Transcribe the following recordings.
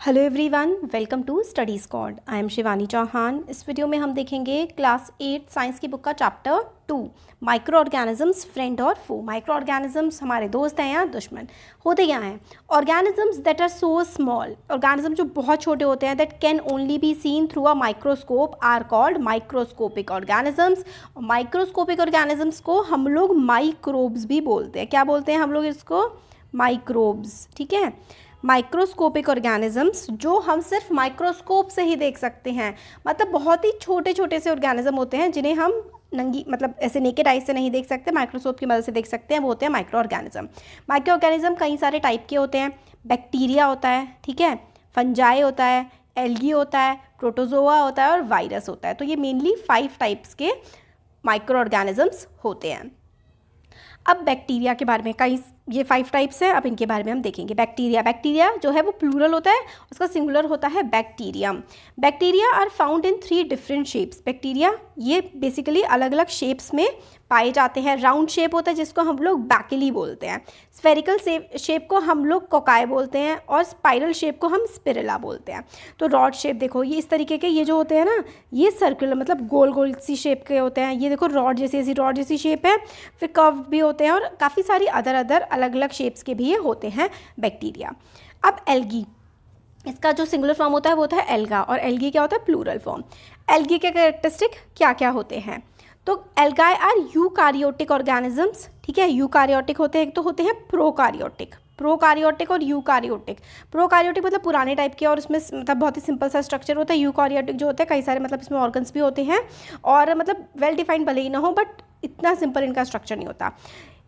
Hello everyone, welcome to study squad. I am Shivani Chauhan. इस video में हम देखेंगे क्लास 8 साइंस की बुक का चैप्टर 2 माइक्रो ऑर्गेनिजम्स फ्रेंड और फो। माइक्रो ऑर्गेनिजम्स हमारे दोस्त हैं या दुश्मन। होते क्या हैं? Organisms that are so small, organism जो बहुत छोटे होते हैं, that can only be seen through a microscope are called microscopic organisms. Microscopic organisms को हम लोग माइक्रोब्स भी बोलते हैं। क्या बोलते हैं हम लोग इसको? माइक्रोब्स। ठीक है, माइक्रोस्कोपिक ऑर्गेनिजम्स जो हम सिर्फ माइक्रोस्कोप से ही देख सकते हैं, मतलब बहुत ही छोटे छोटे से ऑर्गेनिज्म होते हैं जिन्हें हम नंगी मतलब ऐसे नेकेड आई से नहीं देख सकते, माइक्रोस्कोप की मदद से देख सकते हैं, वो होते हैं माइक्रो ऑर्गेनिज्म। माइक्रो ऑर्गेनिज्म कई सारे टाइप के होते हैं। बैक्टीरिया होता है, ठीक है, फंजाई होता है, एल्गी होता है, प्रोटोजोआ होता है और वायरस होता है। तो ये मेनली 5 टाइप्स के माइक्रो ऑर्गेनिजम्स होते हैं। अब बैक्टीरिया के बारे में कई ये 5 टाइप्स हैं, अब इनके बारे में हम देखेंगे। बैक्टीरिया जो है वो प्लूरल होता है, उसका सिंगुलर होता है bacterium. Bacteria are found in 3 different shapes. Bacteria ये बेसिकली अलग अलग शेप्स में पाए जाते हैं। राउंड शेप होता है जिसको हम लोग बैकेली बोलते हैं, स्फेरिकल शेप को हम लोग कोकाई बोलते हैं और स्पाइरल शेप को हम स्पिरुला बोलते हैं। तो रॉड शेप देखो, ये इस तरीके के ये जो होते हैं ना, ये सर्कुलर मतलब गोल गोल सी शेप के होते हैं। ये देखो रॉड जैसी शेप है। फिर कर्व भी होते हैं और काफ़ी सारी अदर अलग अलग शेप्स के भी ये होते हैं बैक्टीरिया। अब एल्गी, इसका जो सिंगुलर फॉर्म होता है वो होता है एल्गा, और एल्गी क्या होता है? Plural form. एल्गी के कैरेक्टरिस्टिक क्या क्या होते हैं? तो एल्गाई आर यूकारियोटिक ऑर्गेनिजम्स। ठीक है, यूकारियोटिक होते हैं, एक तो होते हैं प्रोकारियोटिक और यूकारियोटिक। प्रोकारियोटिक मतलब पुराने टाइप के और उसमें मतलब बहुत ही सिंपल सा स्ट्रक्चर होता है। यूकारियोटिक जो होते हैं कई सारे मतलब इसमें ऑर्गन्स भी होते हैं और मतलब वेल डिफाइंड भले ही ना हो, बट इतना सिंपल इनका स्ट्रक्चर नहीं होता।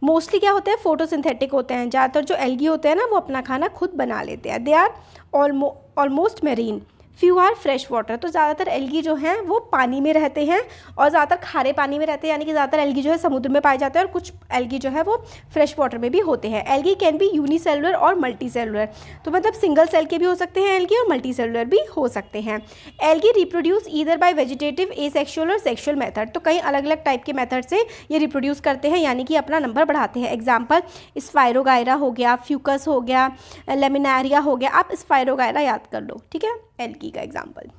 मोस्टली क्या होते हैं? फोटोसिंथेटिक होते हैं। ज़्यादातर जो एल्गी होते हैं ना वो अपना खाना खुद बना लेते हैं। They are almost marine, few are fresh water. तो ज़्यादातर एल्गी जो हैं वो पानी में रहते हैं और ज़्यादातर खारे पानी में रहते हैं, यानी कि ज़्यादातर एल्गी जो है समुद्र में पाए जाते हैं और कुछ एल्गी जो है वो फ्रेश वाटर में भी होते हैं। एल्गी कैन बी यूनिसेलुलर और मल्टी सेलुलर, तो मतलब सिंगल सेल के भी हो सकते हैं एल्गी और मल्टी सेलुलर भी हो सकते हैं। Algae reproduce either by vegetative, asexual और सेक्सुअल मेथड। तो कई अलग अलग टाइप के मेथड से ये रिप्रोड्यूस करते हैं, यानी कि अपना नंबर बढ़ाते हैं। एग्जाम्पल स्पायरोगायरा हो गया, फ्यूकस हो गया, लेमिनारिया हो गया। आप स्पायरोगायरा याद कर लो, ठीक है, एल्गी का एग्जाम्पल।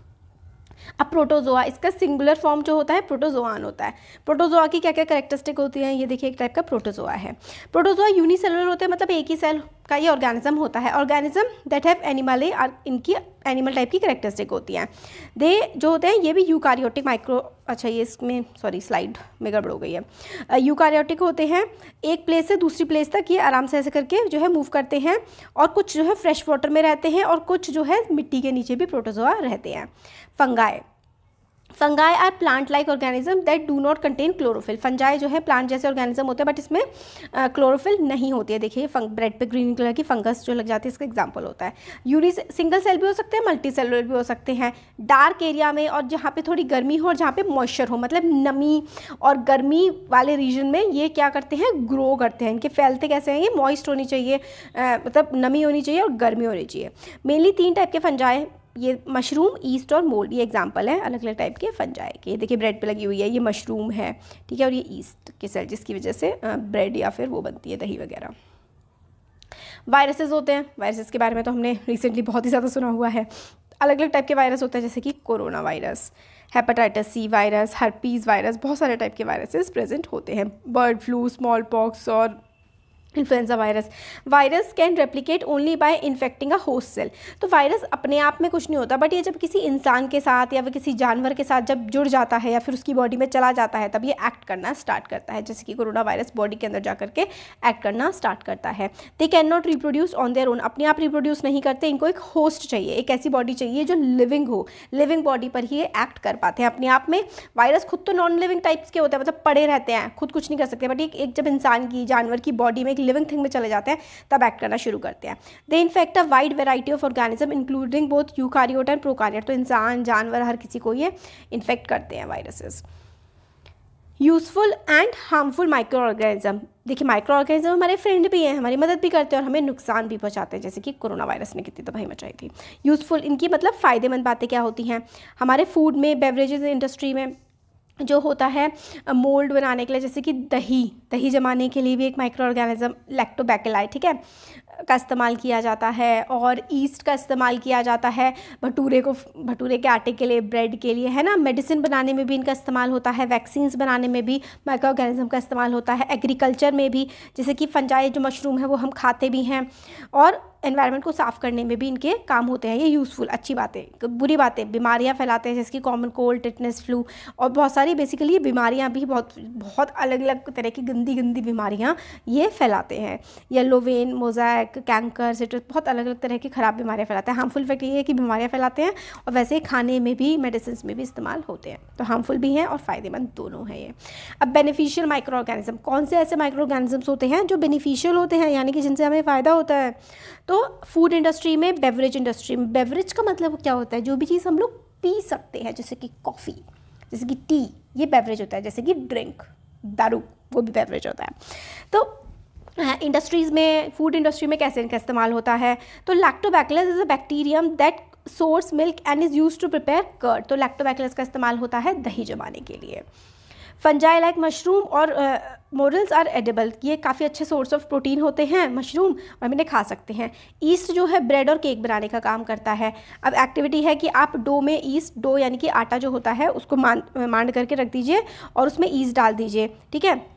अब प्रोटोजोआ, इसका सिंगुलर फॉर्म जो होता है प्रोटोजोआन होता है। प्रोटोजोआ की क्या क्या कैरेक्टरिस्टिक होती हैं? ये देखिए, एक टाइप का प्रोटोजोआ है। प्रोटोजोआ यूनिसेलुलर होते हैं, मतलब एक ही सेल का ये ऑर्गेनिज्म होता है। ऑर्गेनिज्म दैट हैव एनिमल इनकी एनिमल टाइप की कैरेक्टरिस्टिक होती हैं। दे जो होते हैं ये भी यूकारियोटिक माइक्रो, अच्छा ये इसमें सॉरी स्लाइड में गड़बड़ हो गई है। यूकारियोटिक होते हैं, एक प्लेस से दूसरी प्लेस तक ये आराम से ऐसे करके जो है मूव करते हैं, और कुछ जो है फ्रेश वाटर में रहते हैं और कुछ जो है मिट्टी के नीचे भी प्रोटोजोआ रहते हैं। Fungi are plant like organism that do not contain chlorophyll. Fungi जो है प्लांट जैसे ऑर्गेनिज्म होते हैं बट इसमें क्लोरोफिल नहीं होती है। देखिए ब्रेड पे ग्रीन कलर की फंगस जो लग जाती है, इसका एग्जांपल होता है। सिंगल सेल भी हो सकते हैं, मल्टी सेलुलर भी हो सकते हैं। डार्क एरिया में और जहाँ पे थोड़ी गर्मी हो और जहाँ पे मॉइस्चर हो, मतलब नमी और गर्मी वाले रीजन में ये क्या करते हैं? ग्रो करते हैं। इनके फैलते कैसे हैं? ये मॉइस्ट होनी चाहिए, मतलब नमी होनी चाहिए और गर्मी होनी चाहिए। मेनली 3 टाइप के फंजाई, ये मशरूम, ईस्ट और मोल्ड, ये एग्जांपल है अलग अलग टाइप के फंजाई के। देखिए ब्रेड पे लगी हुई है, ये मशरूम है, ठीक है, और ये ईस्ट की सेल जिसकी वजह से ब्रेड या फिर वो बनती है दही वगैरह। वायरसेस होते हैं, वायरसेस के बारे में तो हमने रिसेंटली बहुत ही ज़्यादा सुना हुआ है। अलग अलग टाइप के वायरस होते हैं, जैसे कि corona virus, hepatitis C virus, herpes virus, बहुत सारे टाइप के वायरसेस प्रेजेंट होते हैं। बर्ड फ्लू, स्मॉल पॉक्स और influenza virus can replicate only by infecting a host cell. तो वायरस अपने आप में कुछ नहीं होता, बट ये जब किसी इंसान के साथ या फिर किसी जानवर के साथ जब जुड़ जाता है या फिर उसकी बॉडी में चला जाता है, तब ये एक्ट करना स्टार्ट करता है। जैसे कि कोरोना वायरस बॉडी के अंदर जा करके एक्ट करना स्टार्ट करता है। They can not reproduce on their own, अपने आप रिप्रोड्यूस नहीं करते, इनको एक होस्ट चाहिए, एक ऐसी बॉडी चाहिए जो लिविंग हो, लिविंग बॉडी पर ही ये एक्ट कर पाते हैं अपने आप में। वायरस खुद तो नॉन लिविंग टाइप्स के होते हैं, मतलब पड़े रहते हैं, खुद कुछ नहीं कर सकते, बट एक जब इंसान की, जानवर की बॉडी में एक लिविंग थिंग में चले जाते हैं तब एक्ट करना शुरू करते हैं। They infect a wide variety of organism including both eukaryote and prokaryote. तो इंसान, जानवर, हर किसी को ये इन्फेक्ट करते हैं viruses. Useful and harmful micro organism, देखिए माइक्रो ऑर्गेनिज्म हमारे फ्रेंड भी हैं, हमारी मदद भी करते हैं और हमें नुकसान भी पहुंचाते हैं, जैसे कि कोरोना वायरस ने कितनी तबाही मचाई थी। यूजफुल, इनकी मतलब फ़ायदेमंद बातें क्या होती हैं? हमारे फूड में, बेवरेजेस इंडस्ट्री में जो होता है मोल्ड बनाने के लिए, जैसे कि दही जमाने के लिए भी एक माइक्रो ऑर्गेनिज्म लैक्टोबैसिलाई, ठीक है, का इस्तेमाल किया जाता है और ईस्ट का इस्तेमाल किया जाता है भटूरे के आटे के लिए, ब्रेड के लिए, है ना। मेडिसिन बनाने में भी इनका इस्तेमाल होता है, वैक्सीन्स बनाने में भी माइक्रो ऑर्गेनिज्म का इस्तेमाल होता है, एग्रीकल्चर में भी, जैसे कि फंजाई जो मशरूम है वो हम खाते भी हैं, और एनवायरनमेंट को साफ़ करने में भी इनके काम होते हैं। ये यूज़फुल, अच्छी बातें। बुरी बातें, बीमारियां फैलाते हैं जैसे कि कॉमन कोल्ड, टिटनेस, फ्लू और बहुत सारी बेसिकली ये बीमारियां भी बहुत अलग अलग तरह की गंदी बीमारियां ये फैलाते हैं। Yellow vein, mosaic, canker, citrus, बहुत अलग अलग तरह की ख़राब बीमारियां फैलाते हैं। हार्मफुल इफेक्ट ये है कि बीमारियां फैलाते हैं और वैसे खाने में भी, मेडिसिन में भी इस्तेमाल होते हैं, तो हार्मफुल भी हैं और फ़ायदेमंद दोनों हैं ये। अब बेनिफिशियल माइक्रो ऑर्गेनिज्म, कौन से ऐसे माइक्रो ऑर्गेनिजम्स होते हैं जो बेनिफिशियल होते हैं, यानी कि जिनसे हमें फ़ायदा होता है? तो फूड इंडस्ट्री में, बेवरेज इंडस्ट्री में। बेवरेज का मतलब क्या होता है? जो भी चीज़ हम लोग पी सकते हैं, जैसे कि कॉफ़ी, जैसे कि टी, ये बेवरेज होता है। जैसे कि ड्रिंक, दारू, वो भी बेवरेज होता है। तो इंडस्ट्रीज़ में, फूड इंडस्ट्री में कैसे इनका इस्तेमाल होता है? तो lactobacillus is a bacterium that sours milk and is used to prepare curd. तो लैक्टोबैसिलस का इस्तेमाल होता है दही जमाने के लिए। फंजाई लाइक मशरूम और मोरल्स आर एडिबल, ये काफ़ी अच्छे सोर्स ऑफ प्रोटीन होते हैं मशरूम, और हम इन्हें खा सकते हैं। ईस्ट जो है ब्रेड और केक बनाने का काम करता है। अब एक्टिविटी है कि आप डो में ईस्ट, डो यानी कि आटा जो होता है उसको मांड करके रख दीजिए और उसमें ईस्ट डाल दीजिए, ठीक है।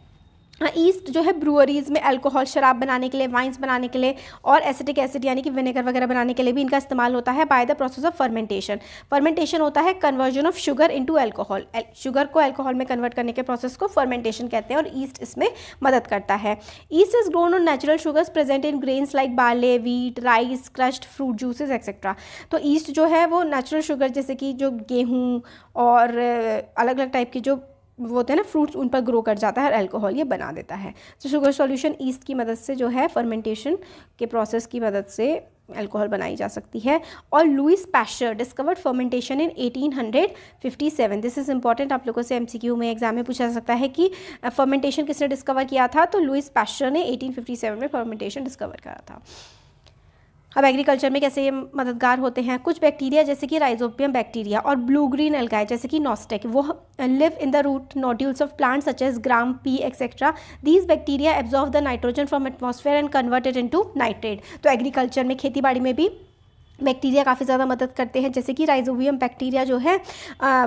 ईस्ट जो है ब्रूअरीज़ में अल्कोहल, शराब बनाने के लिए, वाइन्स बनाने के लिए और एसिटिक एसिड यानी कि विनेगर वगैरह बनाने के लिए भी इनका इस्तेमाल होता है by the process of fermentation. Fermentation होता है conversion of sugar into alcohol. Sugar को अल्कोहल में कन्वर्ट करने के प्रोसेस को फर्मेंटेशन कहते हैं और ईस्ट इसमें मदद करता है। East is grown on natural sugars present in grains like barley, wheat, rice, crushed fruit juices etcetera. तो ईस्ट जो है वो नेचुरल शुगर, जैसे कि जो गेहूँ और अलग अलग टाइप की जो वो होते हैं ना फ्रूट्स, उन पर ग्रो कर जाता है और अल्कोहल ये बना देता है। तो शुगर सॉल्यूशन ईस्ट की मदद से जो है फर्मेंटेशन के प्रोसेस की मदद से अल्कोहल बनाई जा सकती है। और Louis Pasteur discovered fermentation in 1857। This is important, आप लोगों से एमसीक्यू में एग्जाम में पूछा जा सकता है कि फर्मेंटेशन किसने डिस्कवर किया था? तो लुइस पैस्चर ने 1857 में फर्मेंटेशन डिस्कवर करा था। अब एग्रीकल्चर में कैसे ये मददगार होते हैं? कुछ बैक्टीरिया जैसे कि राइजोबियम बैक्टीरिया और ब्लू ग्रीन एल्गाई जैसे कि नॉस्टेक, वो live in the root nodules of plant such as gram, pea etcetera. These bacteria absorb the nitrogen from atmosphere and convert it into nitrate. तो agriculture में, खेती बाड़ी में भी बैक्टीरिया काफ़ी ज़्यादा मदद करते हैं। जैसे कि राइजोबियम बैक्टीरिया जो है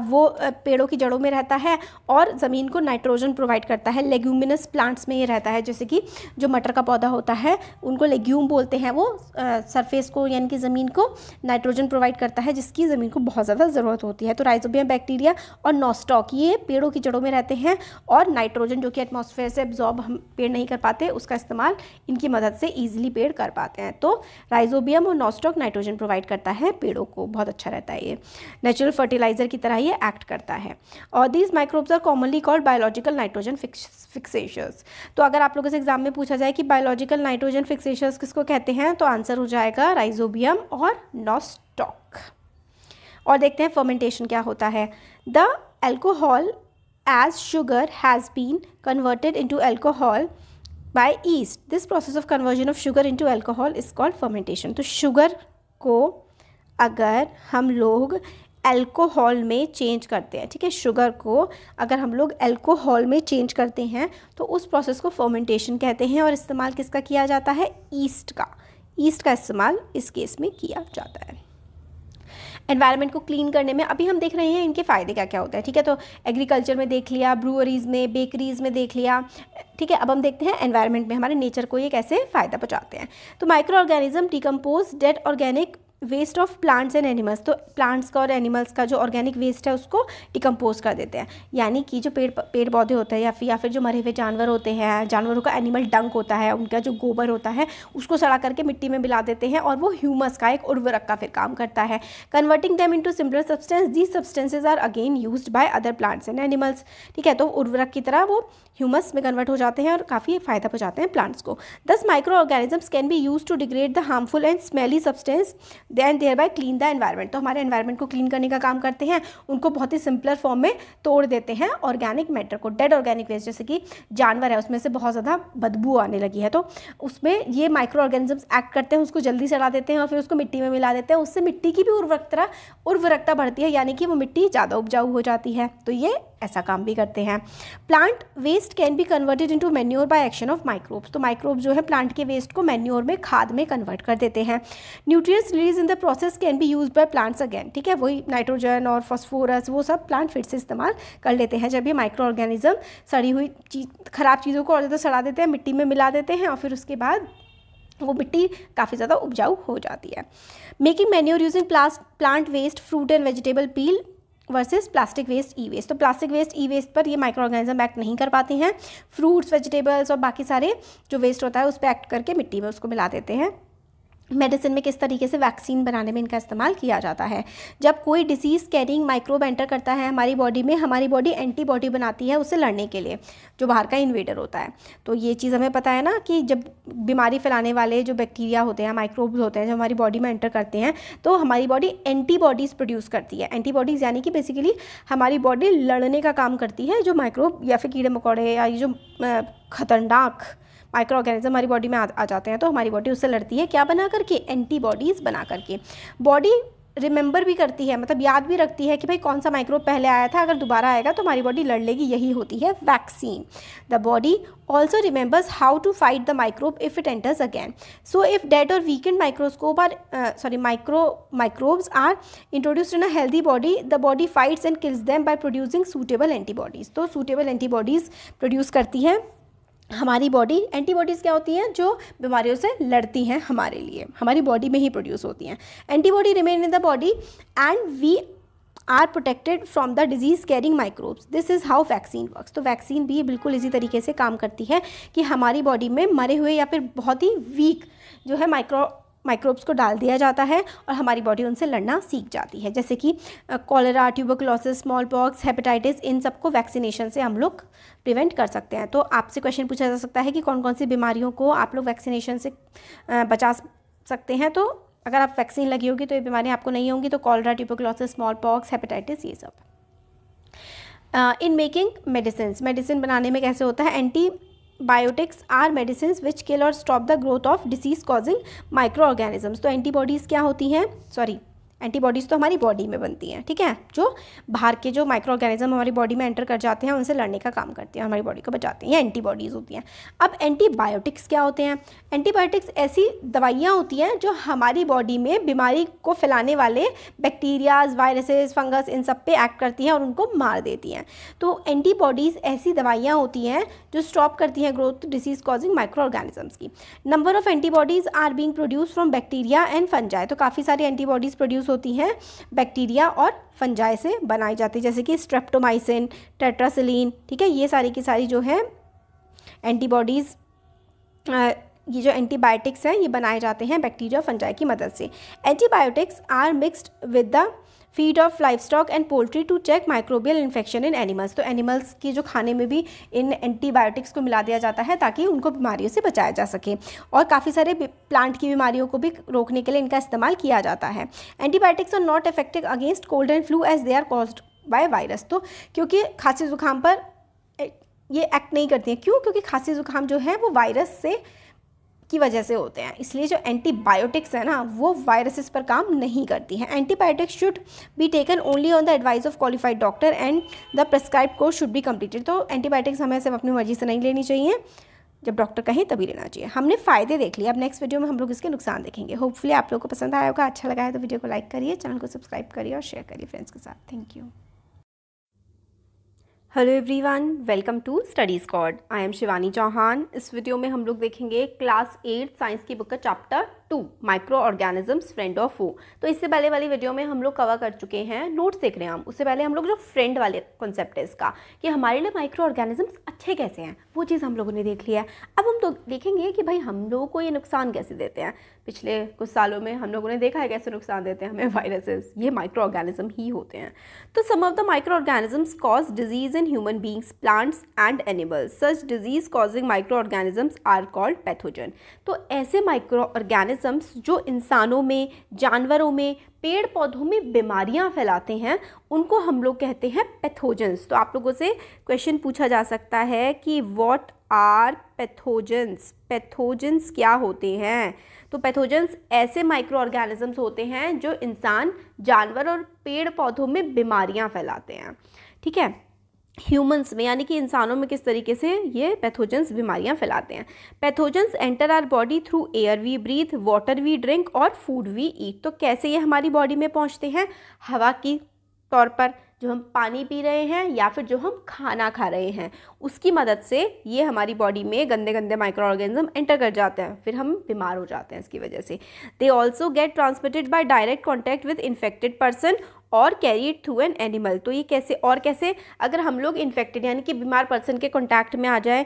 वो पेड़ों की जड़ों में रहता है और ज़मीन को नाइट्रोजन प्रोवाइड करता है। लेग्यूमिनस प्लांट्स में ये रहता है, जैसे कि जो मटर का पौधा होता है उनको लेग्यूम बोलते हैं। वो सरफेस को यानी कि ज़मीन को नाइट्रोजन प्रोवाइड करता है जिसकी ज़मीन को बहुत ज़्यादा ज़रूरत होती है। तो राइजोबियम बैक्टीरिया और नॉस्टॉक ये पेड़ों की जड़ों में रहते हैं और नाइट्रोजन जो कि एटमॉस्फेयर से एब्जॉर्ब हम पेड़ नहीं कर पाते, उसका इस्तेमाल इनकी मदद से ईजिली पेड़ कर पाते हैं। तो राइजोबियम और नॉस्टॉक नाइट्रोजन प्रोवाइड करता है पेड़ों को, बहुत अच्छा रहता है। ये नेचुरल फर्टिलाइजर की तरह ये एक्ट करता है। और these microbes are commonly called biological nitrogen fixers. तो अगर आप लोगों से एग्जाम में पूछा जाए कि बायोलॉजिकल नाइट्रोजन फिक्सेशर्स किसको कहते हैं, तो आंसर हो जाएगा राइजोबियम और नॉस्टॉक। और देखते हैं फर्मेंटेशन क्या होता है। The alcohol as sugar has been converted into alcohol by yeast. This process of conversion of sugar into alcohol is called fermentation. तो शुगर को अगर हम लोग अल्कोहल में चेंज करते हैं, ठीक है, शुगर को अगर हम लोग अल्कोहल में चेंज करते हैं तो उस प्रोसेस को फर्मेंटेशन कहते हैं। और इस्तेमाल किसका किया जाता है? ईस्ट का। ईस्ट का इस्तेमाल इस केस में किया जाता है। एनवायरनमेंट को क्लीन करने में अभी हम देख रहे हैं इनके फ़ायदे क्या क्या होते हैं, ठीक है। तो एग्रीकल्चर में देख लिया, ब्रूअरीज़ में, बेकरीज़ में देख लिया, ठीक है। अब हम देखते हैं एनवायरनमेंट में हमारे नेचर को ये कैसे फ़ायदा पहुंचाते हैं। तो micro organism decompose dead organic waste of plants and animals. तो प्लांट्स का और एनिमल्स का जो ऑर्गेनिक वेस्ट है उसको डिकम्पोज कर देते हैं, यानी कि जो पेड़ पौधे होते हैं या फिर जो मरे हुए जानवर होते हैं, जानवरों का एनिमल डंक होता है, उनका जो गोबर होता है उसको सड़ा करके मिट्टी में मिला देते हैं और वो ह्यूमस का, एक उर्वरक का फिर काम करता है। Converting them into similar substance, these substances are again used by other plants and animals, ठीक है। तो उर्वरक की तरह वो ह्यूमस में कन्वर्ट हो जाते हैं और काफ़ी फ़ायदा पहुँचाते हैं प्लांट्स को। Thus micro organisms can be use to degrade the harmful and smelly substance then thereby clean the environment. तो हमारे एनवायरनमेंट को क्लीन करने का काम करते हैं, उनको बहुत ही सिंपलर फॉर्म में तोड़ देते हैं ऑर्गेनिक मैटर को। डेड ऑर्गेनिक वेस्ट जैसे कि जानवर है उसमें से बहुत ज़्यादा बदबू आने लगी है, तो उसमें ये माइक्रो ऑर्गेनिजम्स एक्ट करते हैं, उसको जल्दी सड़ा देते हैं और फिर उसको मिट्टी में मिला देते हैं। उससे मिट्टी की भी उर्वरकता बढ़ती है, यानी कि वो मिट्टी ज़्यादा उपजाऊ हो जाती है। तो ये ऐसा काम भी करते हैं। Plant waste can be converted into manure by action of microbes, तो माइक्रोब्स जो है प्लांट के वेस्ट को मैन्योर में, खाद में कन्वर्ट कर देते हैं। Nutrients release in the process can be used by plants again, ठीक है, वही नाइट्रोजन और फॉस्फोरस वो सब प्लांट फिर से इस्तेमाल कर लेते हैं जब ये माइक्रो ऑर्गेनिज्म सड़ी हुई खराब चीज़ों को और ज़्यादा सड़ा देते हैं, मिट्टी में मिला देते हैं और फिर उसके बाद वो मिट्टी काफ़ी ज़्यादा उपजाऊ हो जाती है। Making manure using plant waste, fruit and vegetable peel versus plastic waste, E waste, तो प्लास्टिक वेस्ट, ई वेस्ट पर ये माइक्रो ऑर्गेनिज्म एक्ट नहीं कर पाती हैं। फ्रूट्स, वेजिटेबल्स और बाकी सारे जो वेस्ट होता है उस पर एक्ट करके मिट्टी में उसको मिला देते हैं। मेडिसिन में किस तरीके से वैक्सीन बनाने में इनका इस्तेमाल किया जाता है। जब कोई डिसीज़ कैरिंग माइक्रोब एंटर करता है हमारी बॉडी में, हमारी बॉडी एंटीबॉडी बनाती है उससे लड़ने के लिए, जो बाहर का इन्वेडर होता है। तो ये चीज़ हमें पता है ना कि जब बीमारी फैलाने वाले जो बैक्टीरिया होते हैं, माइक्रोब्स होते हैं, जब हमारी बॉडी में एंटर करते हैं तो हमारी बॉडी एंटीबॉडीज़ प्रोड्यूस करती है। एंटीबॉडीज़ यानी कि बेसिकली हमारी बॉडी लड़ने का काम करती है जो माइक्रोब या फिर कीड़े मकोड़े या ये जो खतरनाक माइक्रो ऑर्गेनिज्म हमारी बॉडी में आ जाते हैं, तो हमारी बॉडी उससे लड़ती है, क्या बना करके, एंटीबॉडीज़ बना करके। बॉडी रिमेंबर भी करती है, मतलब याद भी रखती है कि भाई कौन सा माइक्रोब पहले आया था, अगर दोबारा आएगा तो हमारी बॉडी लड़ लेगी, यही होती है vaccine. The body also remembers how to fight the microbe if it enters again. So if dead or weakened microbes are introduced in a healthy body, the body fights and kills them by producing suitable antibodies. तो suitable antibodies produce करती है हमारी body. Antibodies क्या होती हैं, जो बीमारियों से लड़ती हैं हमारे लिए, हमारी बॉडी में ही प्रोड्यूस होती हैं। Antibody remain in the body and we are protected from the disease carrying microbes. This is how vaccine works. तो वैक्सीन भी बिल्कुल इसी तरीके से काम करती है कि हमारी बॉडी में मरे हुए या फिर बहुत ही वीक जो है माइक्रोब्स को डाल दिया जाता है और हमारी बॉडी उनसे लड़ना सीख जाती है। जैसे कि cholera, tuberculosis, smallpox, hepatitis, इन सबको वैक्सीनेशन से हम लोग प्रिवेंट कर सकते हैं। तो आपसे क्वेश्चन पूछा जा सकता है कि कौन कौन सी बीमारियों को आप लोग वैक्सीनेशन से बचा सकते हैं। तो अगर आप वैक्सीन लगी होगी तो ये बीमारियाँ आपको नहीं होंगी, तो cholera, tuberculosis, smallpox, hepatitis, ये सब। इन मेकिंग मेडिसिन बनाने में कैसे होता है, एंटीबायोटिक्स आर मेडिसिन विच किल और stop the growth of disease causing micro organisms. तो एंटीबॉडीज़ क्या होती हैं, एंटीबॉडीज़ तो हमारी बॉडी में बनती हैं, ठीक है, जो बाहर के जो माइक्रो ऑर्गेनिज्म हमारी बॉडी में एंटर कर जाते हैं उनसे लड़ने का काम करती हैं, हमारी बॉडी को बचाती हैं, ये एंटीबॉडीज़ होती हैं। अब एंटीबायोटिक्स क्या होते हैं, एंटीबायोटिक्स ऐसी दवाइयाँ होती हैं जो हमारी बॉडी में बीमारी को फैलाने वाले बैक्टीरियाज, वायरसेस, फंगस, इन सब पे एक्ट करती हैं और उनको मार देती हैं। तो एंटीबॉडीज़ ऐसी दवाइयाँ होती हैं जो स्टॉप करती हैं growth disease causing microorganisms की। Number of antibodies are being produce from bacteria and fungi. तो काफ़ी सारी एंटीबॉडीज़ प्रोड्यूस होती हैं बैक्टीरिया और फंजाई से बनाई जाती है, जैसे कि स्ट्रेप्टोमाइसिन, टेट्रासिलीन, ठीक है, ये सारी की सारी जो है एंटीबॉडीज़, ये जो एंटीबायोटिक्स हैं ये बनाए जाते हैं बैक्टीरिया और फंजाई की मदद से। Antibiotics are mixed with the feed of livestock and poultry to check microbial infection in animals. तो एनिमल्स की जो खाने में भी इन एंटीबायोटिक्स को मिला दिया जाता है ताकि उनको बीमारियों से बचाया जा सके, और काफ़ी सारे प्लांट की बीमारियों को भी रोकने के लिए इनका इस्तेमाल किया जाता है। Antibiotics are not effective against cold and flu as they are caused by virus. तो क्योंकि खांसी जुकाम पर ये एक्ट नहीं करती हैं, क्यों, क्योंकि खांसी जुकाम जो है वो वायरस से की वजह से होते हैं, इसलिए जो एंटीबायोटिक्स है ना वो वायरसेस पर काम नहीं करती हैं। Antibiotics should be taken only on the advice of qualified doctor and the prescribe course should be completed. तो एंटीबायोटिक्स हमें सिर्फ अपनी मर्जी से नहीं लेनी चाहिए, जब डॉक्टर कहें तभी लेना चाहिए। हमने फ़ायदे देख लिए, अब नेक्स्ट वीडियो में हम लोग इसके नुकसान देखेंगे। होपफुली आप लोगों को पसंद आया होगा, अच्छा लगा है तो वीडियो को लाइक करिए, चैनल को सब्सक्राइब करिए और शेयर करिए फ्रेंड्स के साथ। Thank you. Hello everyone, welcome to study squad. I am Shivani Chauhan. इस वीडियो में हम लोग देखेंगे क्लास 8 साइंस की बुक का चैप्टर 2 माइक्रो ऑर्गेनिजम्स फ्रेंड और फो। तो इससे पहले वाली वीडियो में हम लोग कवर कर चुके हैं, नोट्स देख रहे हैं हम। उससे पहले हम लोग जो फ्रेंड वाले कॉन्सेप्ट है इसका कि हमारे लिए माइक्रो ऑर्गेनिजम्स अच्छे कैसे हैं, वो चीज़ हम लोगों ने देख लिया है। अब हम तो देखेंगे कि भाई हम लोगों को ये नुकसान कैसे देते हैं। पिछले कुछ सालों में हम लोगों ने देखा है कैसे नुकसान देते हैं हमें वायरसेस, ये माइक्रो ऑर्गेनिज्म ही होते हैं। तो some of the microorganisms cause disease in human beings, plants and animals. Such disease causing microorganisms are called pathogen. तो ऐसे माइक्रो ऑर्गेनिजम्स जो इंसानों में, जानवरों में, पेड़ पौधों में बीमारियां फैलाते हैं उनको हम लोग कहते हैं पैथोजेंस। तो आप लोगों से क्वेश्चन पूछा जा सकता है कि व्हाट आर पैथोजेंस, पैथोजेंस क्या होते हैं। तो पैथोजेंस ऐसे माइक्रो ऑर्गेनिजम्स होते हैं जो इंसान, जानवर और पेड़ पौधों में बीमारियां फैलाते हैं, ठीक है। ह्यूमंस में यानी कि इंसानों में किस तरीके से ये पैथोजेंस बीमारियां फैलाते हैं। Pathogens enter our body through air we breathe, water we drink और फूड वी ईट। तो कैसे ये हमारी बॉडी में पहुंचते हैं? हवा की तौर पर, जो हम पानी पी रहे हैं या फिर जो हम खाना खा रहे हैं, उसकी मदद से ये हमारी बॉडी में गंदे गंदे माइक्रो ऑर्गेनिज्म एंटर कर जाते हैं, फिर हम बीमार हो जाते हैं इसकी वजह से। They also get transmitted by direct contact with infected person और कैरीड थ्रू एन एनिमल। तो ये कैसे और कैसे? अगर हम लोग इन्फेक्टेड यानी कि बीमार पर्सन के कॉन्टैक्ट में आ जाए,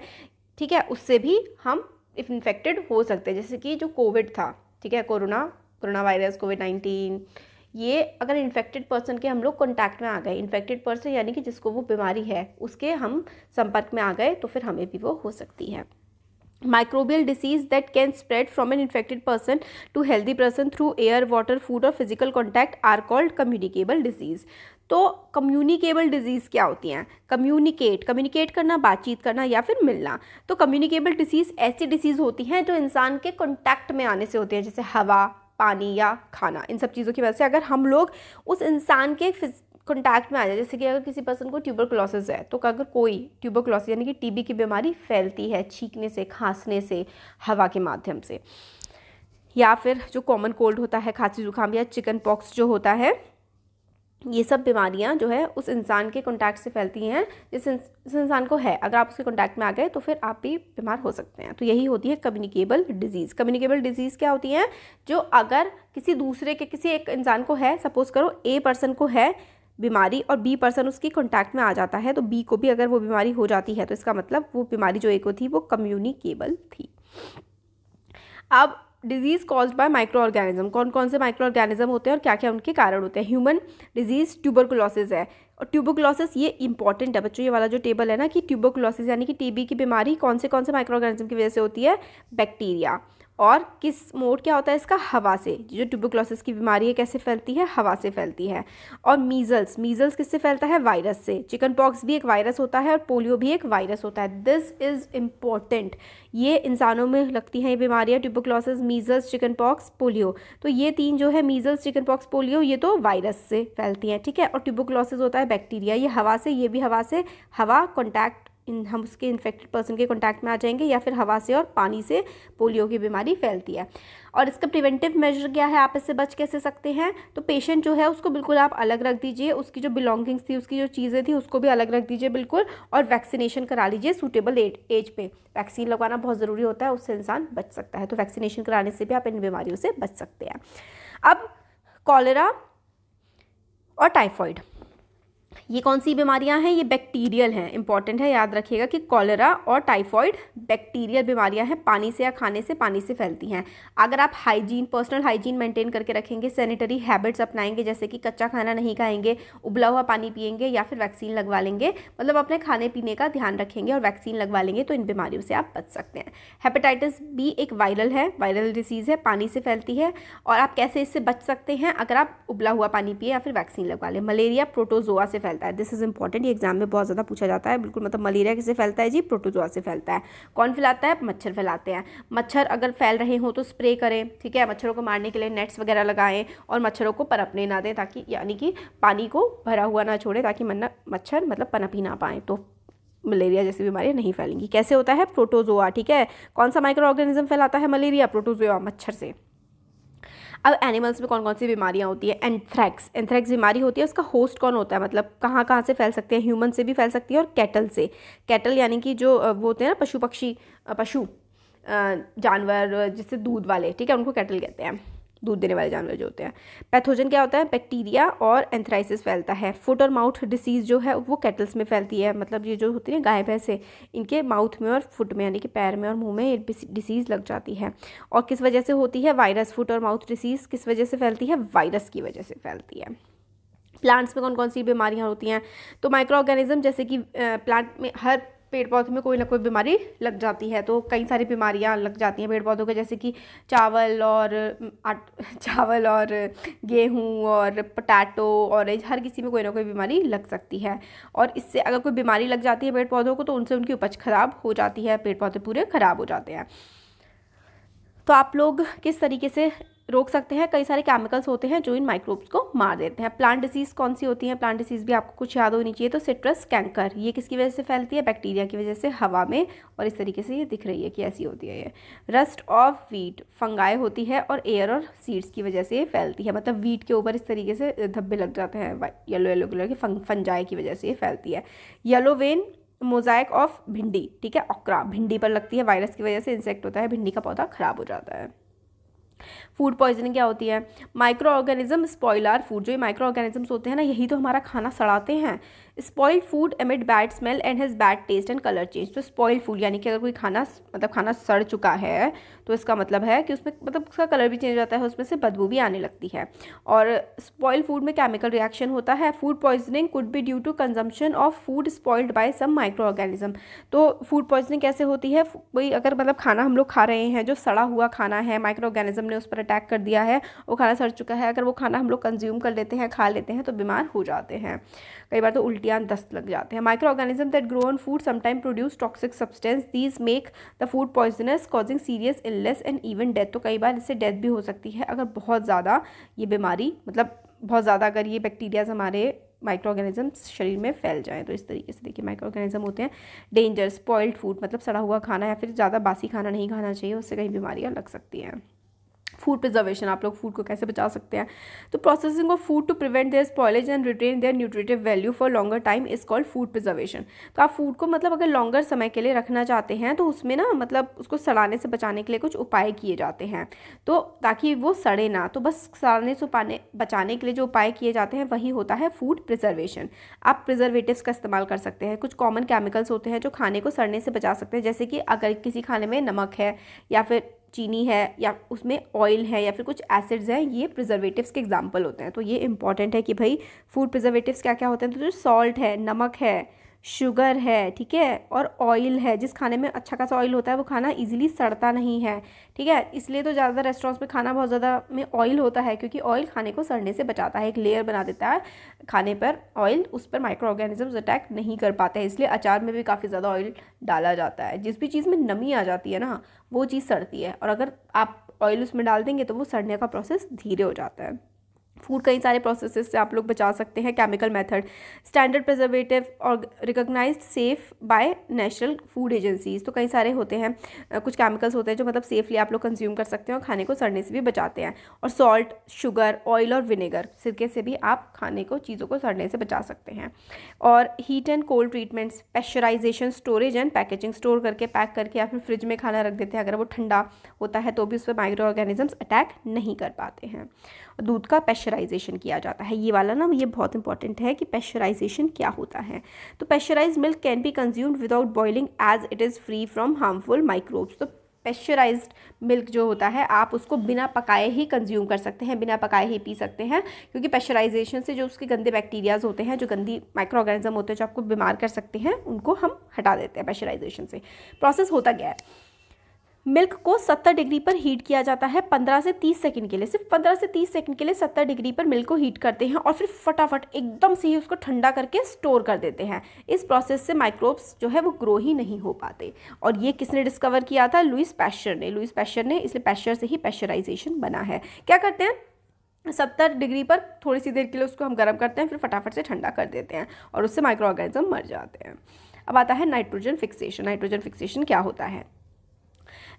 ठीक है, उससे भी हम इन्फेक्टेड हो सकते हैं। जैसे कि जो कोविड था, ठीक है, कोरोना वायरस, कोविड-19, ये अगर इन्फेक्टेड पर्सन के हम लोग कॉन्टैक्ट में आ गए, इन्फेक्टेड पर्सन यानी कि जिसको वो बीमारी है उसके हम संपर्क में आ गए, तो फिर हमें भी वो हो सकती है। Microbial disease that can spread from an infected person to healthy person through air, water, food और physical contact are called communicable disease. तो कम्युनिकेबल डिजीज़ क्या होती हैं? कम्युनिकेट करना, बातचीत करना या फिर मिलना। तो कम्युनिकेबल डिसीज़ ऐसी डिसीज़ होती हैं जो इंसान के कॉन्टैक्ट में आने से होती हैं, जैसे हवा, पानी या खाना, इन सब चीज़ों की वजह से अगर हम लोग उस इंसान के कॉन्टैक्ट में आ जाए। जैसे कि अगर किसी पर्सन को ट्यूबरकुलोसिस है, तो अगर कोई ट्यूबरकुलोसिस यानी कि टीबी की बीमारी फैलती है छींकने से, खांसने से, हवा के माध्यम से, या फिर जो कॉमन कोल्ड होता है, खांसी जुकाम या चिकन पॉक्स जो होता है, ये सब बीमारियां जो है उस इंसान के कॉन्टैक्ट से फैलती हैं जिस इंसान को है। अगर आप उसके कॉन्टैक्ट में आ गए तो फिर आप भी बीमार हो सकते हैं। तो यही होती है कम्युनिकेबल डिजीज़। कम्युनिकेबल डिजीज़ क्या होती हैं? जो अगर किसी दूसरे के किसी एक इंसान को है, सपोज करो ए पर्सन को है बीमारी और बी पर्सन उसकी कॉन्टैक्ट में आ जाता है, तो बी को भी अगर वो बीमारी हो जाती है तो इसका मतलब वो बीमारी जो ए को थी वो कम्युनिकेबल थी। अब disease caused by micro organism, कौन कौन से माइक्रो ऑर्गेनिज्म होते हैं और क्या क्या उनके कारण होते हैं? ह्यूमन डिजीज़ ट्यूबरकुलोसिस है, और ट्यूबरकुलोसिस ये इंपॉर्टेंट है बच्चों, ये वाला जो टेबल है ना, कि ट्यूबरकुलोसिस यानी कि टीबी की बीमारी कौन से माइक्रो ऑर्गेनिज्म की वजह से होती है? बैक्टीरिया। और किस मोड क्या होता है इसका? हवा से। जो ट्यूबरकुलोसिस की बीमारी है कैसे फैलती है? हवा से फैलती है। और मीजल्स किससे फैलता है? वायरस से। चिकन पॉक्स भी एक वायरस होता है और पोलियो भी एक वायरस होता है। This is important. ये इंसानों में लगती हैं ये बीमारियाँ, tuberculosis, measles, chicken pox, polio. तो ये तीन जो है, मीजल्स, चिकन पॉक्स, पोलियो, ये तो वायरस से फैलती हैं, ठीक है। और ट्यूबरकुलोसिस होता है बैक्टीरिया, ये हवा से, ये भी हवा से। हवा कॉन्टैक्ट हम उसके इन्फेक्टेड पर्सन के कॉन्टैक्ट में आ जाएंगे, या फिर हवा से और पानी से पोलियो की बीमारी फैलती है। और इसका प्रिवेंटिव मेजर क्या है? आप इससे बच कैसे सकते हैं? तो पेशेंट जो है उसको बिल्कुल आप अलग रख दीजिए, उसकी जो बिलोंगिंग्स थी, उसकी जो चीज़ें थी उसको भी अलग रख दीजिए बिल्कुल, और वैक्सीनेशन करा लीजिए सूटेबल एज पे। वैक्सीन लगवाना बहुत ज़रूरी होता है, उससे इंसान बच सकता है। तो वैक्सीनेशन कराने से भी आप इन बीमारियों से बच सकते हैं। अब कॉलेरा और टाइफॉइड, ये कौन सी बीमारियां हैं? ये बैक्टीरियल हैं। इंपॉर्टेंट है, याद रखिएगा कि कॉलेरा और टाइफॉइड बैक्टीरियल बीमारियां हैं, पानी से या खाने से, पानी से फैलती हैं। अगर आप पर्सनल हाइजीन मेंटेन करके रखेंगे, सैनिटरी हैबिट्स अपनाएंगे, जैसे कि कच्चा खाना नहीं खाएंगे, उबला हुआ पानी पिएंगे, या फिर वैक्सीन लगवा लेंगे, मतलब अपने खाने पीने का ध्यान रखेंगे और वैक्सीन लगवा लेंगे, तो इन बीमारियों से आप बच सकते हैं। हेपेटाइटिस बी एक वायरल डिसीज़ है, पानी से फैलती है। और आप कैसे इससे बच सकते हैं? अगर आप उबला हुआ पानी पिए या फिर वैक्सीन लगवा लें। मलेरिया प्रोटोजोआ से फैलता है। दिस इज इंपॉर्टेंट, ये एग्जाम में बहुत ज़्यादा पूछा जाता है बिल्कुल। मतलब मलेरिया किससे फैलता है जी? प्रोटोजोआ से फैलता है। कौन फैलाता है? मच्छर फैलाते हैं। मच्छर अगर फैल रहे हो तो स्प्रे करें, ठीक है। मच्छरों को मारने के लिए नेट्स वगैरह लगाएं, और मच्छरों को पनपने ना दें, ताकि यानी कि पानी को भरा हुआ ना छोड़े, ताकि मच्छर मतलब पनप ही ना पाएँ, तो मलेरिया जैसी बीमारियां नहीं फैलेंगी। कैसे होता है? प्रोटोजोआ, ठीक है। कौन सा माइक्रो ऑर्गेनिज्म फैलाता है मलेरिया? प्रोटोजोआ, मच्छर से। अब एनिमल्स में कौन कौन सी बीमारियां होती है? एंथ्रैक्स बीमारी होती है। उसका होस्ट कौन होता है? मतलब कहाँ कहाँ से फैल सकते हैं? ह्यूमन से भी फैल सकती है और कैटल से। कैटल यानी कि जो वो होते हैं ना पशु जानवर, जिससे दूध वाले, ठीक है, उनको कैटल कहते हैं, दूध देने वाले जानवर जो होते हैं। पैथोजन क्या होता है? बैक्टीरिया और एंथ्राइसिस फैलता है। फुट और माउथ डिसीज़ जो है वो कैटल्स में फैलती है, मतलब ये जो होती है गाय भैंसे, इनके माउथ में और फुट में यानी कि पैर में और मुंह में ये डिसीज़ लग जाती है। और किस वजह से होती है? वायरस। फुट और माउथ डिसीज़ किस वजह से फैलती है? वायरस की वजह से फैलती है। प्लांट्स में कौन कौन सी बीमारियाँ होती हैं? तो माइक्रो ऑर्गेनिज्म, जैसे कि प्लांट में हर पेड़ पौधे में कोई ना कोई बीमारी लग जाती है, तो कई सारी बीमारियां लग जाती हैं पेड़ पौधों के, जैसे कि चावल और गेहूं और पोटैटो, और हर किसी में कोई ना कोई बीमारी लग सकती है। और इससे अगर कोई बीमारी लग जाती है पेड़ पौधों को, तो उनसे उनकी उपज खराब हो जाती है, पेड़ पौधे पूरे खराब हो जाते हैं। तो आप लोग किस तरीके से रोक सकते हैं। कई सारे केमिकल्स होते हैं जो इन माइक्रोब्स को मार देते हैं। प्लांट डिसीज़ कौन सी होती है? प्लांट डिसीज़ भी आपको कुछ याद होनी चाहिए। तो सिट्रस कैंकर, ये किसकी वजह से फैलती है? बैक्टीरिया की वजह से हवा में, और इस तरीके से ये दिख रही है कि ऐसी होती है ये। रस्ट ऑफ वीट, फंगाई होती है और एयर और सीड्स की वजह से ये फैलती है, मतलब वीट के ऊपर इस तरीके से धब्बे लग जाते हैं येलो येलो कलर के, फंजाई की वजह से ये फैलती है। येलो वेन मोजाइक ऑफ भिंडी, ठीक है, ओक्रा, भिंडी पर लगती है, वायरस की वजह से इंसेक्ट होता है, भिंडी का पौधा खराब हो जाता है। फूड पॉइजनिंग क्या होती है? Micro organism spoil our food, जो ये माइक्रो ऑर्गेनिजम्स होते हैं ना, यही तो हमारा खाना सड़ाते हैं। Spoiled food emit bad smell and has bad taste and colour change. तो स्पॉइल्ड फूड यानी कि अगर कोई खाना मतलब खाना सड़ चुका है तो इसका मतलब है कि उसमें मतलब उसका कलर भी चेंज हो जाता है, उसमें से बदबू भी आने लगती है। और स्पॉइल्ड फूड में केमिकल रिएक्शन होता है। Food poisoning could be due to consumption of food spoiled by some micro organism. तो फूड पॉइजनिंग कैसे होती है? कोई अगर मतलब खाना हम लोग खा रहे हैं जो सड़ा हुआ खाना है, माइक्रो ऑर्गेनिज्म ने उस पर अटैक कर दिया है, वो खाना सड़ चुका है, अगर वो खाना हम लोग कंज्यूम कर लेते हैं, खा लेते हैं, तो बीमार हो जाते हैं। कई बार तो उल्टियाँ दस्त लग जाते हैं। Micro organism that grow on food sometime produce toxic substance, these make the food poisonous causing serious illness and even death. तो कई बार इससे डेथ भी हो सकती है अगर बहुत ज़्यादा ये बीमारी, मतलब बहुत ज़्यादा अगर ये बैक्टीरियाज हमारे माइक्रो ऑर्गेनिजम्स शरीर में फैल जाएं। तो इस तरीके से देखिए माइक्रो ऑर्गेनिज्म होते हैं। डेंजर, स्पॉइल्ड फूड मतलब सड़ा हुआ खाना या फिर ज़्यादा बासी खाना नहीं खाना चाहिए, उससे कई बीमारियाँ लग सकती हैं। फूड प्रिजर्वेशन, आप लोग फूड को कैसे बचा सकते हैं? तो processing of food to prevent their spoilage and retain their nutritive value for longer time is called food preservation. तो आप फूड को मतलब अगर लॉन्गर समय के लिए रखना चाहते हैं तो उसमें ना मतलब उसको सड़ाने से बचाने के लिए कुछ उपाय किए जाते हैं, तो ताकि वो सड़े ना। तो बस सड़ने से बचाने के लिए जो उपाय किए जाते हैं वही होता है फूड प्रिजर्वेशन। आप प्रिजर्वेटिव्स का इस्तेमाल कर सकते हैं। कुछ कॉमन केमिकल्स होते हैं जो खाने को सड़ने से बचा सकते हैं, जैसे कि अगर किसी खाने में नमक है या फिर चीनी है या उसमें ऑयल है या फिर कुछ एसिड्स हैं, ये प्रिजर्वेटिव्स के एग्जांपल होते हैं। तो ये इंपॉर्टेंट है कि भाई फूड प्रिजर्वेटिव्स क्या क्या होते हैं। तो जो सॉल्ट है, नमक है, शुगर है, ठीक है, और ऑयल है। जिस खाने में अच्छा खासा ऑयल होता है वो खाना इजीली सड़ता नहीं है, ठीक है। इसलिए तो ज़्यादा रेस्टोरेंट्स में खाना बहुत ज़्यादा में ऑयल होता है, क्योंकि ऑयल खाने को सड़ने से बचाता है, एक लेयर बना देता है खाने पर ऑयल, उस पर माइक्रो ऑर्गेनिजम्स अटैक नहीं कर पाते हैं। इसलिए अचार में भी काफ़ी ज़्यादा ऑयल डाला जाता है। जिस भी चीज़ में नमी आ जाती है ना, वो चीज़ सड़ती है, और अगर आप ऑयल उसमें डाल देंगे तो वो सड़ने का प्रोसेस धीरे हो जाता है। फूड कई सारे प्रोसेसेस से आप लोग बचा सकते हैं। केमिकल मेथड, स्टैंडर्ड प्रिजर्वेटिव और recognized safe by national food agencies. तो कई सारे होते हैं, कुछ केमिकल्स होते हैं जो मतलब सेफली आप लोग कंज्यूम कर सकते हैं और खाने को सड़ने से भी बचाते हैं। और सॉल्ट, शुगर, ऑयल और विनेगर, सिरके से भी आप खाने को, चीज़ों को सड़ने से बचा सकते हैं। और heat and cold treatments, pasteurisation, storage and packaging, store करके पैक करके या फिर फ्रिज में खाना रख देते हैं, अगर वो ठंडा होता है तो भी उस पर माइक्रो ऑर्गेनिजम्स अटैक नहीं कर पाते हैं। दूध का पेस्चराइजेशन किया जाता है, ये वाला ना ये बहुत इंपॉर्टेंट है कि पेस्चराइजेशन क्या होता है। तो pasteurised milk can be consumed without boiling as it is free from harmful microbes. तो पेस्चराइज्ड मिल्क जो होता है आप उसको बिना पकाए ही कंज्यूम कर सकते हैं, बिना पकाए ही पी सकते हैं, क्योंकि पेस्चराइजेशन से जो उसके गंदे बैक्टीरियाज होते हैं, जो गंदी माइक्रो ऑर्गेनिज्म होते हैं जो आपको बीमार कर सकते हैं, उनको हम हटा देते हैं पेस्चराइजेशन से। प्रोसेस होता क्या है? मिल्क को 70 डिग्री पर हीट किया जाता है 15 से 30 सेकंड के लिए। सिर्फ 15 से 30 सेकंड के लिए 70 डिग्री पर मिल्क को हीट करते हैं और फिर फटाफट एकदम से ही उसको ठंडा करके स्टोर कर देते हैं। इस प्रोसेस से माइक्रोब्स जो है वो ग्रो ही नहीं हो पाते। और ये किसने डिस्कवर किया था? लुईस पैस्चर ने। लुईस पैस्चर ने, इसलिए पैस्चर से ही पेस्चराइजेशन बना है। क्या करते हैं? 70 डिग्री पर थोड़ी सी देर के लिए उसको हम गर्म करते हैं, फिर फटाफट से ठंडा कर देते हैं और उससे माइक्रो ऑर्गेनिज्म मर जाते हैं। अब आता है नाइट्रोजन फिक्सेशन। नाइट्रोजन फिक्सेशन क्या होता है?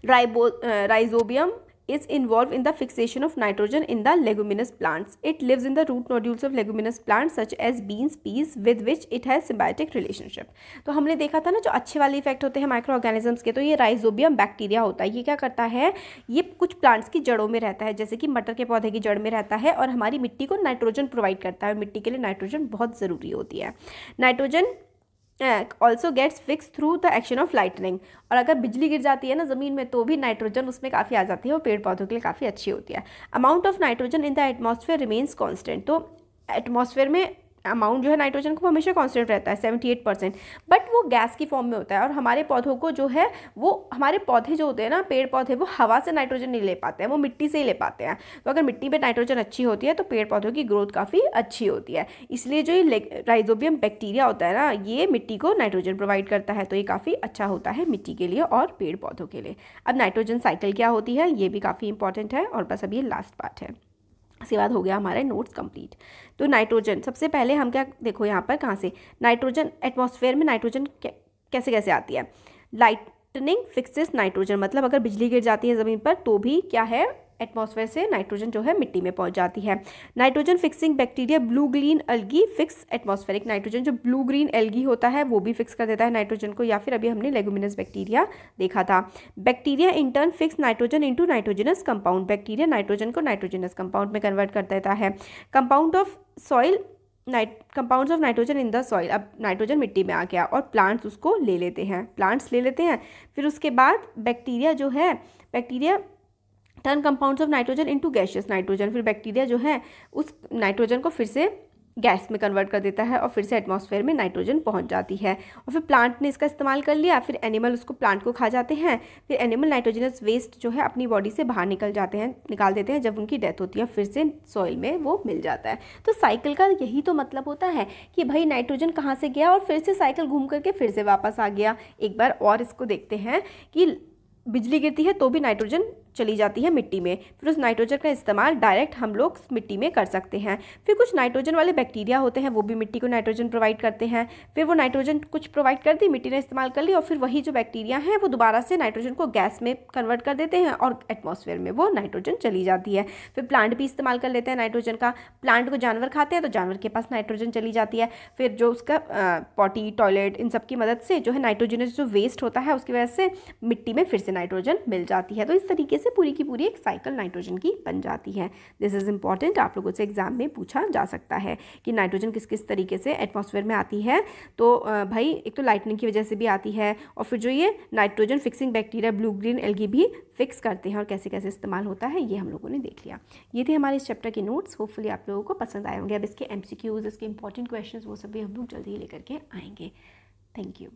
Rhizobium is involved in the fixation of nitrogen in the leguminous plants. It lives in the root nodules of leguminous plants such as beans, peas, with which it has symbiotic relationship. तो हमने देखा था ना जो अच्छे वाले effect होते हैं माइक्रो ऑर्गेनिजम्स के, तो ये राइजोबियम बैक्टीरिया होता है। ये क्या करता है? ये कुछ प्लांट्स की जड़ों में रहता है, जैसे कि मटर के पौधे की जड़ में रहता है और हमारी मिट्टी को नाइट्रोजन प्रोवाइड करता है, और मिट्टी के लिए नाइट्रोजन बहुत ज़रूरी होती है। Nitrogen also gets fix through the action of lightning. और अगर बिजली गिर जाती है ना ज़मीन में तो भी नाइट्रोजन उसमें काफ़ी आ जाती है, वो पेड़ पौधों के लिए काफ़ी अच्छी होती है। Amount of nitrogen in the atmosphere remains constant. तो एटमॉस्फेयर में अमाउंट जो है नाइट्रोजन का वो हमेशा कांस्टेंट रहता है 78%, बट वो गैस की फॉर्म में होता है। और हमारे पौधों को जो है वो, हमारे पौधे जो होते हैं ना, पेड़ पौधे, वो हवा से नाइट्रोजन नहीं ले पाते हैं, वो मिट्टी से ही ले पाते हैं। तो अगर मिट्टी में नाइट्रोजन अच्छी होती है तो पेड़ पौधों की ग्रोथ काफ़ी अच्छी होती है। इसलिए जो ये राइजोबियम बैक्टीरिया होता है ना, ये मिट्टी को नाइट्रोजन प्रोवाइड करता है, तो ये काफ़ी अच्छा होता है मिट्टी के लिए और पेड़ पौधों के लिए। अब नाइट्रोजन साइकिल क्या होती है ये भी काफ़ी इंपॉर्टेंट है, और बस अब ये लास्ट पार्ट है, इसके बाद हो गया हमारे नोट्स कंप्लीट। तो नाइट्रोजन सबसे पहले हम क्या, देखो यहाँ पर कहाँ से नाइट्रोजन, एटमॉस्फेयर में नाइट्रोजन कैसे कैसे आती है। लाइटनिंग फिक्सेस नाइट्रोजन, मतलब अगर बिजली गिर जाती है ज़मीन पर तो भी क्या है, एटमॉस्फेयर से नाइट्रोजन जो है मिट्टी में पहुंच जाती है। Nitrogen fixing bacteria blue green algae fix atmospheric nitrogen, जो ब्लू ग्रीन एल्गी होता है वो भी फिक्स कर देता है नाइट्रोजन को, या फिर अभी हमने लेगुमिनस बैक्टीरिया देखा था। Bacteria in turn fix nitrogen into nitrogenous compound, bacteria nitrogen को नाइट्रोजनस कंपाउंड में कन्वर्ट कर देता है। Compound of soil compounds of nitrogen in the soil, अब नाइट्रोजन मिट्टी में आ गया और प्लांट्स उसको ले लेते हैं, प्लांट्स ले लेते हैं। फिर उसके बाद बैक्टीरिया जो है, bacteria turn compounds of nitrogen into gaseous nitrogen, फिर बैक्टीरिया जो है उस नाइट्रोजन को फिर से गैस में कन्वर्ट कर देता है और फिर से एटमॉस्फेयर में नाइट्रोजन पहुंच जाती है। और फिर प्लांट ने इसका इस्तेमाल कर लिया, फिर एनिमल उसको, प्लांट को खा जाते हैं, फिर एनिमल नाइट्रोजनस वेस्ट जो है अपनी बॉडी से बाहर निकाल देते हैं, जब उनकी डेथ होती है फिर से सॉइल में वो मिल जाता है। तो साइकिल का यही तो मतलब होता है कि भाई नाइट्रोजन कहाँ से गया और फिर से साइकिल घूम करके फिर से वापस आ गया। एक बार और इसको देखते हैं कि बिजली गिरती है तो भी नाइट्रोजन चली जाती है मिट्टी में, फिर उस नाइट्रोजन का इस्तेमाल डायरेक्ट हम लोग मिट्टी में कर सकते हैं। फिर कुछ नाइट्रोजन वाले बैक्टीरिया होते हैं वो भी मिट्टी को नाइट्रोजन प्रोवाइड करते हैं, फिर वो नाइट्रोजन कुछ प्रोवाइड कर दी, मिट्टी ने इस्तेमाल कर ली, और फिर वही जो बैक्टीरिया हैं वो दोबारा से नाइट्रोजन को गैस में कन्वर्ट कर देते हैं और एटमॉस्फेयर में वो नाइट्रोजन चली जाती है। फिर प्लांट भी इस्तेमाल कर लेते हैं नाइट्रोजन का, प्लांट को जानवर खाते हैं तो जानवर के पास नाइट्रोजन चली जाती है, फिर जो उसका पॉटी, टॉयलेट, इन सब की मदद से जो है नाइट्रोजनस जो वेस्ट होता है उसकी वजह से मिट्टी में फिर से नाइट्रोजन मिल जाती है। तो इस तरीके से पूरी की पूरी एक साइकिल नाइट्रोजन की बन जाती है। दिस इज़ इंपॉर्टेंट, आप लोगों से एग्जाम में पूछा जा सकता है कि नाइट्रोजन किस किस तरीके से एटमॉस्फेयर में आती है। तो भाई एक तो लाइटनिंग की वजह से भी आती है, और फिर जो ये nitrogen fixing bacteria blue green algae भी फिक्स करते हैं, और कैसे कैसे इस्तेमाल होता है ये हम लोगों ने देख लिया। ये थे हमारे इस चैप्टर के नोट्स, होपफुली आप लोगों को पसंद आए होंगे। अब इसके MCQs, इसके इंपॉर्टेंट क्वेश्चन वो सभी हम लोग जल्दी ही लेकर के आएंगे। Thank you.